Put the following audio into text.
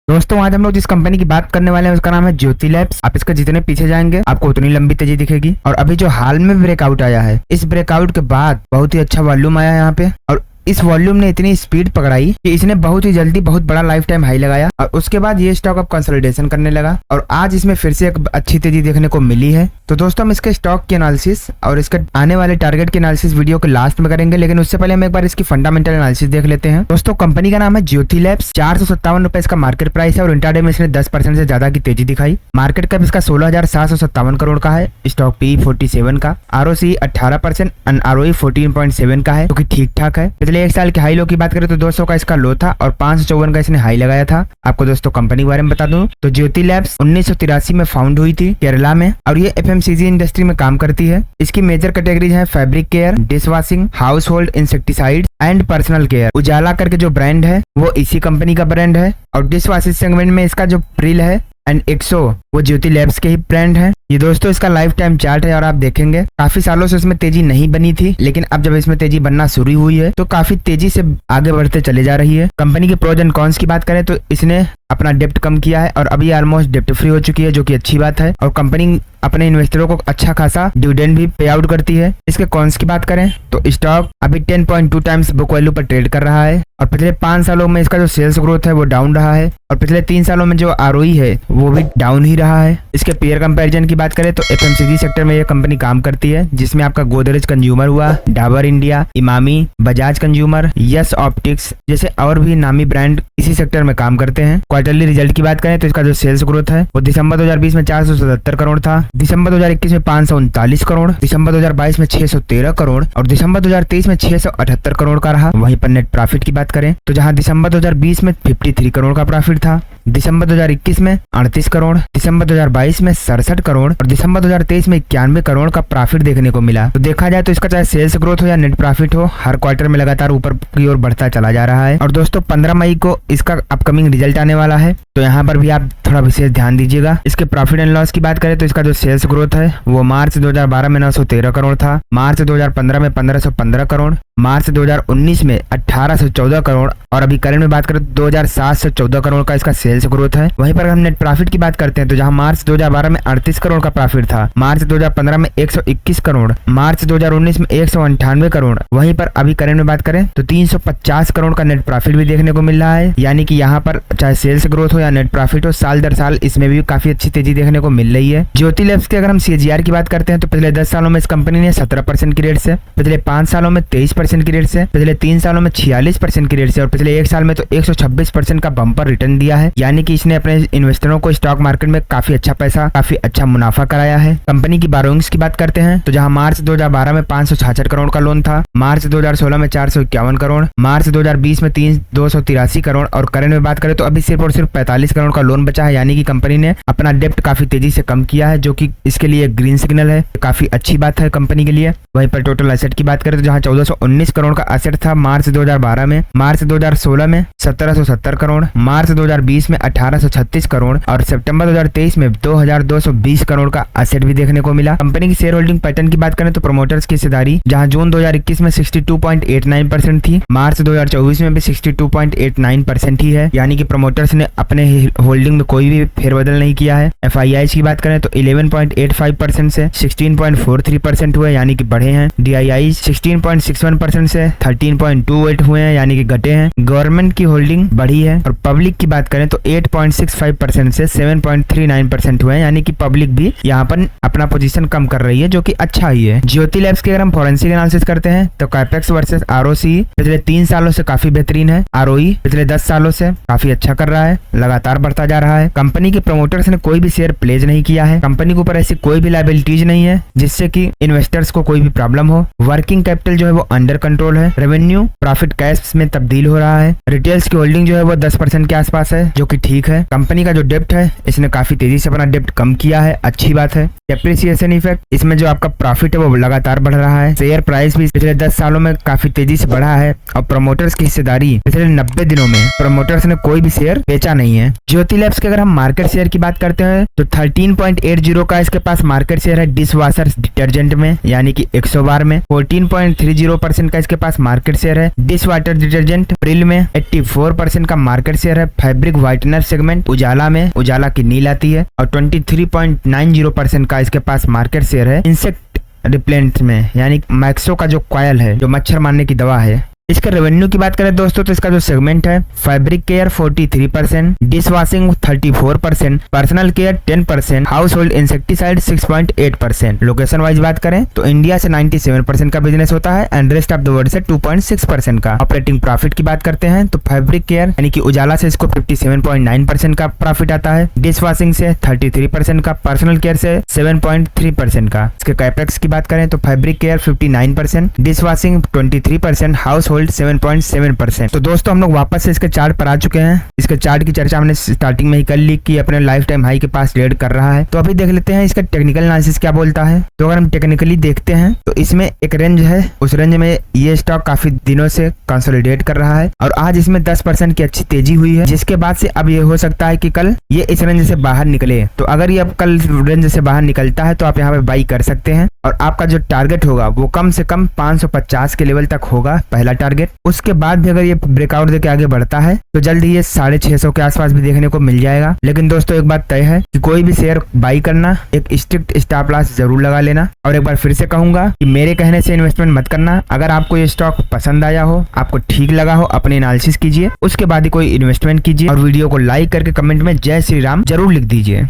दोस्तों आज हम लोग जिस कंपनी की बात करने वाले हैं उसका नाम है ज्योति लैब्स। आप इसके जितने पीछे जाएंगे आपको उतनी लंबी तेजी दिखेगी। और अभी जो हाल में ब्रेकआउट आया है, इस ब्रेकआउट के बाद बहुत ही अच्छा वॉल्यूम आया यहाँ पे और इस वॉल्यूम ने इतनी स्पीड पकड़ाई कि इसने बहुत ही जल्दी बहुत बड़ा लाइफ टाइम हाई लगाया और उसके बाद ये स्टॉक अब कंसोलिडेशन करने लगा और आज इसमें फिर से एक अच्छी तेजी देखने को मिली है। तो दोस्तों हम इसके स्टॉक की एनालिसिस और इसके आने वाले टारगेट की एनालिसिस वीडियो के लास्ट में करेंगे, लेकिन उससे पहले हम एक बार इसकी फंडामेंटल एनालिसिस देख लेते हैं। दोस्तों कंपनी का नाम है ज्योति लैब्स। 457 रुपए इसका मार्केट प्राइस है और इंट्राडे में इसने 10% से ज्यादा की तेजी दिखाई। मार्केट कैप इसका 16,757 करोड़ का है। स्टॉक पी 47 का, ROC 18% और ROE 14.7 का है, जो कि ठीक ठाक है। पिछले एक साल के हाई लो की बात करें तो 200 का इसका लो था और 554 का इसने हाई लगाया था। आपको दोस्तों कंपनी के बारे में बता दूं तो ज्योति लैब्स 1983 में फाउंड हुई थी केरला में और ये FMCG इंडस्ट्री में काम करती है। इसकी मेजर कैटेगरीज है fabric care, dish washing, household insecticide and personal care. Ujala करके जो ब्रांड है वो इसी कंपनी का ब्रांड है और डिश वॉशिंग सेगमेंट में इसका जो प्रिल है एंड एक्सो वो ज्योति लैब्स के ही ब्रांड है। ये दोस्तों इसका लाइफ टाइम चार्ट है और आप देखेंगे काफी सालों से इसमें तेजी नहीं बनी थी, लेकिन अब जब इसमें तेजी बनना शुरू हुई है तो काफी तेजी से आगे बढ़ते चले जा रही है। कंपनी के प्रोज एंड कॉन्स की बात करें तो इसने अपना डेप्ट कम किया है और अभी ऑलमोस्ट डेप्ट फ्री हो चुकी है, जो कि अच्छी बात है। और कंपनी अपने इन्वेस्टरों को अच्छा खासा डिविडेंड भी पे आउट करती है। इसके कॉन्स की बात करें तो स्टॉक अभी 10.2 टाइम्स बुक वैल्यू पर ट्रेड कर रहा है और पिछले 5 सालों में इसका जो सेल्स ग्रोथ है वो डाउन रहा है और पिछले 3 सालों में जो ROE है वो भी डाउन ही रहा है। इसके पेयर कंपैरिजन की बात करें तो FMCG सेक्टर में ये कंपनी काम करती है, जिसमें आपका गोदरेज कंज्यूमर हुआ, Dabur India, Emami, Bajaj consumer, yes optics जैसे और भी नामी ब्रांड इसी सेक्टर में काम करते हैं। क्वार्टरली रिजल्ट की बात करें तो इसका जो सेल्स ग्रोथ है वो दिसंबर 2020 में 477 करोड़ था, दिसंबर 2021 में 539 करोड़, दिसंबर 2022 में 613 करोड़ और दिसंबर 2023 में 678 करोड़ का रहा। वहीं पर नेट प्रॉफिट की बात करें तो जहां दिसंबर 2020 में 53 करोड़ का प्रॉफिट था, दिसंबर 2021 में 38 करोड़, दिसंबर 2022 में 67 करोड़ और दिसंबर 2023 में 91 करोड़ का प्रॉफिट देखने को मिला। तो देखा जाए तो इसका चाहे सेल्स ग्रोथ हो या नेट प्रॉफिट हो, हर क्वार्टर में लगातार ऊपर की ओर बढ़ता चला जा रहा है। और दोस्तों 15 मई को इसका अपकमिंग रिजल्ट आने वाला है, तो यहाँ पर भी आप थोड़ा विशेष ध्यान दीजिएगा। इसके प्रॉफिट एंड लॉस की बात करें तो इसका जो सेल्स ग्रोथ है वो मार्च 2012 में 913 करोड़ था, मार्च 2015 में 1515 करोड़, मार्च 2019 में 1814 करोड़ और अभी करंट में बात करें तो 2714 करोड़ का इसका सेल्स ग्रोथ है। वहीं पर हम नेट प्रॉफिट की बात करते हैं तो जहां मार्च 2012 में 38 करोड़ का प्रॉफिट था, मार्च 2015 में 121 करोड़, मार्च 2019 में 198 करोड़, वहीं पर अभी करंट में बात करें तो 350 करोड़ का नेट प्रॉफिट भी देखने को मिल रहा है। यानी कि यहाँ पर चाहे सेल्स ग्रोथ हो या नेट प्रॉफिट हो, साल दर साल इसमें भी काफी अच्छी तेजी देखने को मिल रही है। ज्योति लैब्स की अगर हम CAGR की बात करते हैं तो पिछले 10 सालों में इस कंपनी ने 17% की रेट से, पिछले 5 सालों में 23% की रेट से, पिछले 3 सालों में 46% की रेट से और पिछले 1 साल में तो 126% का बम्पर रिटर्न दिया है। यानी कि इसने अपने इन्वेस्टरों को स्टॉक मार्केट में काफी अच्छा पैसा, काफी अच्छा मुनाफा कराया है। कंपनी की बोरोइंग्स की बात करते हैं तो जहां मार्च 2012 में 566 करोड़ का लोन था, मार्च 2016 में 451 करोड़, मार्च 2020 में 283 करोड़ और करंट में बात करें तो अभी सिर्फ और सिर्फ 45 करोड़ का लोन बचा है। यानी कि कंपनी ने अपना डेप्ट काफी तेजी से कम किया है, जो कि इसके लिए ग्रीन सिग्नल है, काफी अच्छी बात है कंपनी के लिए। वहीं पर टोटल एसेट की बात करें तो जहां 1419 करोड़ का एसेट था मार्च 2012 में, मार्च 2016 में 1770 करोड़, मार्च 2020 में 1836 करोड़ और सितंबर 2023 में 2220 करोड़ का एसेट भी देखने को मिला। कंपनी की शेयर होल्डिंग पैटर्न की बात करें तो प्रमोटर्स की हिस्सेदारी जहां जून 2021 में 62.89% थी, मार्च 2024 में भी 62.89% ही है। यानी कि प्रमोटर्स ने अपने होल्डिंग में कोई भी फेरबदल नहीं किया है। FIIs की बात करें तो 11.85% से 16.43% हुए, यानी कि बढ़े हैं। DIIs 16.61% से 13.28 हुए हैं, यानी कि घटे हैं। गवर्नमेंट की होल्डिंग बढ़ी है और पब्लिक की बात करें तो 8.65% से 7.39% हुए हैं, यानी कि पब्लिक भी यहाँ पर अपना पोजीशन कम कर रही है, जो कि अच्छा ही है। ज्योति लैब्स की अगर हम फोरेंसिक एनालिसिस करते हैं तो कैपेक्स वर्सेस ROC पिछले 3 सालों से काफी बेहतरीन है, ROE पिछले 10 सालों से काफी अच्छा कर रहा है, लगातार बढ़ता जा रहा है। कंपनी के प्रमोटर्स ने कोई भी शेयर प्लेज नहीं किया है, कंपनी के ऊपर ऐसी कोई भी लायबिलिटीज नहीं है जिससे कि इन्वेस्टर्स को कोई भी प्रॉब्लम हो। वर्किंग कैपिटल जो है वो अंडर कंट्रोल है, रेवेन्यू प्रॉफिट कैश में तब्दील हो रहा है, रिटेल्स की होल्डिंग जो है वो 10% के आसपास है, जो कि ठीक है। कंपनी का जो डेप्ट है इसने काफी तेजी से अपना डेप्ट कम किया है, अच्छी बात है। डेप्रिसिएशन इफेक्ट, इसमें जो आपका प्रॉफिट है वो लगातार बढ़ रहा है। शेयर प्राइस भी पिछले 10 सालों में काफी तेजी से बढ़ा है और प्रमोटर्स की हिस्सेदारी पिछले 90 दिनों में प्रमोटर्स ने कोई भी शेयर बेचा नहीं है। ज्योति लैब्स के अगर हम मार्केट शेयर की बात करते हैं तो 13.80 का इसके पास मार्केट शेयर है डिश वॉशर डिटर्जेंट में, यानी कि 100 बार में। 14.30% का इसके पास मार्केट शेयर है डिश वाटर डिटर्जेंट प्रिल में। 84% का मार्केट शेयर है फैब्रिक व्हाइट व्हाइटनर सेगमेंट उजाला में उजाला की नील आती है और 23.90% का इसके पास मार्केट शेयर है इंसेक्ट रिपेलेंट में, यानी मैक्सो का जो कॉयल है जो मच्छर मारने की दवा है। इसके रेवेन्यू की बात करें दोस्तों तो इसका जो सेगमेंट है fabric care 43%, dish washing 34%, personal care 10%, house hold insecticide 6.8%। Location wise बात करें तो इंडिया से 97% का बिजनेस होता है and rest of the world से 2.6% का। ऑपरेटिंग प्रॉफिट की बात करते हैं तो फैब्रिक केयर यानी कि उजाला से इसको 57.9% का प्रॉफिट आता है, डिश वॉशिंग से 33% का, पर्सनल केयर से 7.3% का। इसके कैपेक्स की बात करें तो fabric care 59%, dish washing 23%, house 7.7%। तो दोस्तों हम लोग वापस से इसके चार्ट पर आ चुके हैं। इसके चार्ट की चर्चा हमने स्टार्टिंग में ही कर ली कि अपने लाइफ टाइम हाई के पास ट्रेड कर रहा है। तो अभी देख लेते हैं इसका टेक्निकल एनालिसिस क्या बोलता है। तो अगर हम टेक्निकली देखते हैं तो इसमें एक रेंज है, उस रेंज में ये स्टॉक काफी दिनों से कंसोलिडेट कर रहा है और आज इसमें 10% की अच्छी तेजी हुई है, जिसके बाद से अब ये हो सकता है कि कल ये इस रेंज से बाहर निकले। तो अगर ये अब कल रेंज से बाहर निकलता है तो आप यहाँ पे बाई कर सकते हैं और आपका जो टारगेट होगा वो कम से कम 550 के लेवल तक होगा पहला टारगेट। उसके बाद भी अगर ये ब्रेकआउट देके आगे बढ़ता है तो जल्द ही ये 650 के आसपास भी देखने को मिल जाएगा। लेकिन दोस्तों एक बात तय है कि कोई भी शेयर बाई करना एक स्ट्रिक्ट स्टॉप लॉस जरूर लगा लेना। और एक बार फिर से कहूंगा कि मेरे कहने से इन्वेस्टमेंट मत करना। अगर आपको ये स्टॉक पसंद आया हो, आपको ठीक लगा हो, अपनी एनालिसिस कीजिए, उसके बाद ही कोई इन्वेस्टमेंट कीजिए और वीडियो को लाइक करके कमेंट में जय श्री राम जरूर लिख दीजिए।